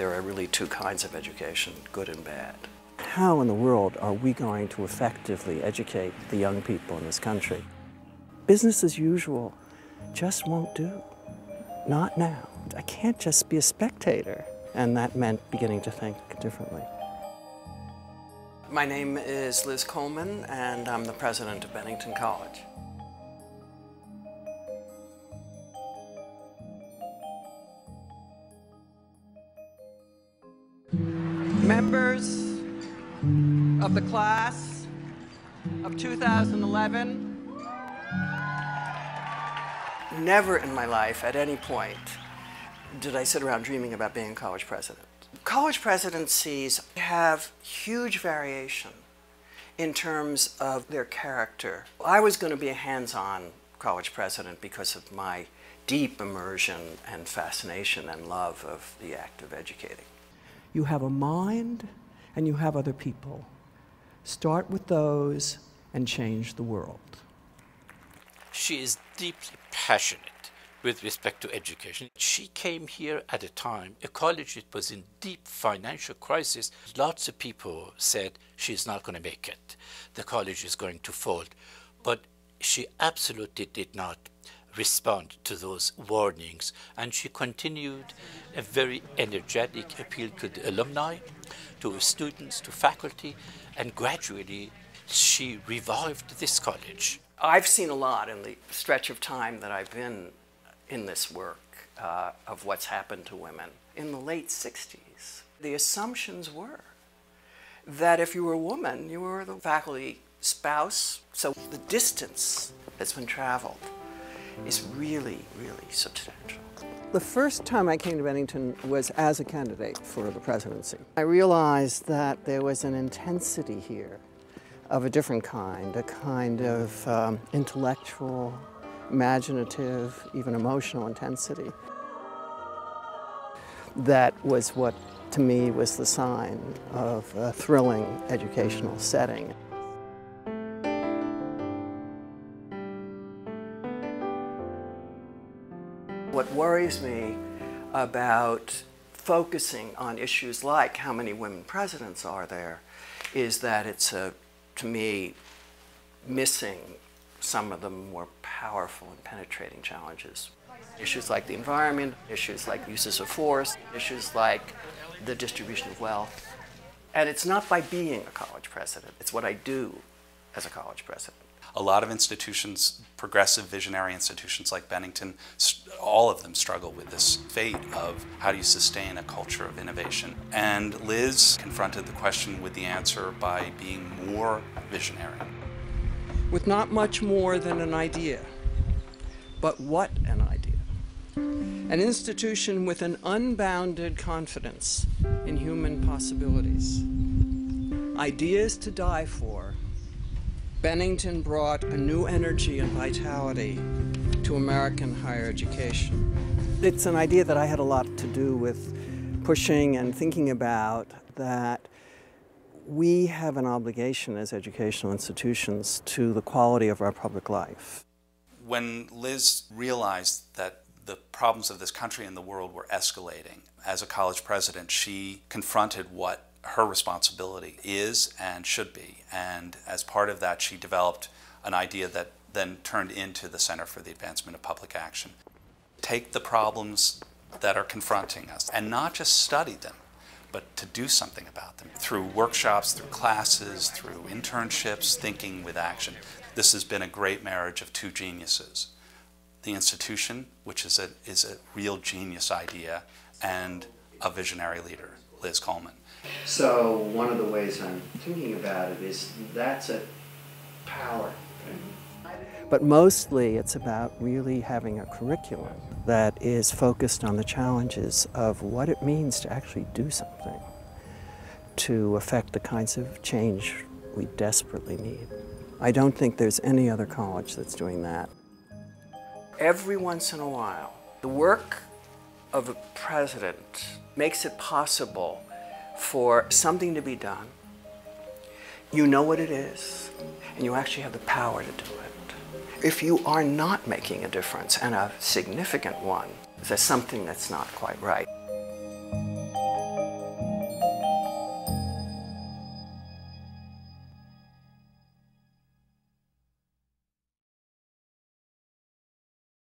there are really two kinds of education, good and bad. How in the world are we going to effectively educate the young people in this country? Business as usual just won't do. Not now. I can't just be a spectator. And that meant beginning to think differently. My name is Liz Coleman, and I'm the president of Bennington College. Members of the class of 2011, never in my life at any point did I sit around dreaming about being a college president. College presidencies have huge variation in terms of their character. I was going to be a hands-on college president because of my deep immersion and fascination and love of the act of educating. You have a mind and you have other people. Start with those and change the world. She is deeply passionate with respect to education. She came here at a time, a college that was in deep financial crisis. Lots of people said she's not going to make it. The college is going to fold. But she absolutely did not respond to those warnings, and she continued a very energetic appeal to the alumni, to students, to faculty, and gradually she revived this college. I've seen a lot in the stretch of time that I've been in this work of what's happened to women. In the late 60s, the assumptions were that if you were a woman, you were the faculty spouse. So the distance that's been traveled is really, really substantial. The first time I came to Bennington was as a candidate for the presidency. I realized that there was an intensity here of a different kind, a kind of intellectual, imaginative, even emotional intensity. That was what, to me, was the sign of a thrilling educational setting. What worries me about focusing on issues like how many women presidents are there is that it's, to me, missing some of the more powerful and penetrating challenges. Issues like the environment, issues like uses of force, issues like the distribution of wealth. And it's not by being a college president, it's what I do as a college president. A lot of institutions, progressive visionary institutions like Bennington, all of them struggle with this fate of how do you sustain a culture of innovation. And Liz confronted the question with the answer by being more visionary. With not much more than an idea, but what an idea. An institution with an unbounded confidence in human possibilities. Ideas to die for. Bennington brought a new energy and vitality to American higher education. It's an idea that I had a lot to do with pushing and thinking about, that we have an obligation as educational institutions to the quality of our public life. When Liz realized that the problems of this country and the world were escalating, as a college president, she confronted what her responsibility is and should be. And as part of that, she developed an idea that then turned into the Center for the Advancement of Public Action. Take the problems that are confronting us and not just study them, but to do something about them through workshops, through classes, through internships, thinking with action. This has been a great marriage of two geniuses. The institution, which is a real genius idea, and a visionary leader, Liz Coleman. So one of the ways I'm thinking about it is that's a power thing. But mostly it's about really having a curriculum that is focused on the challenges of what it means to actually do something to affect the kinds of change we desperately need. I don't think there's any other college that's doing that. Every once in a while, the work of a president makes it possible for something to be done. You know what it is, and you actually have the power to do it. If you are not making a difference, and a significant one, there's something that's not quite right.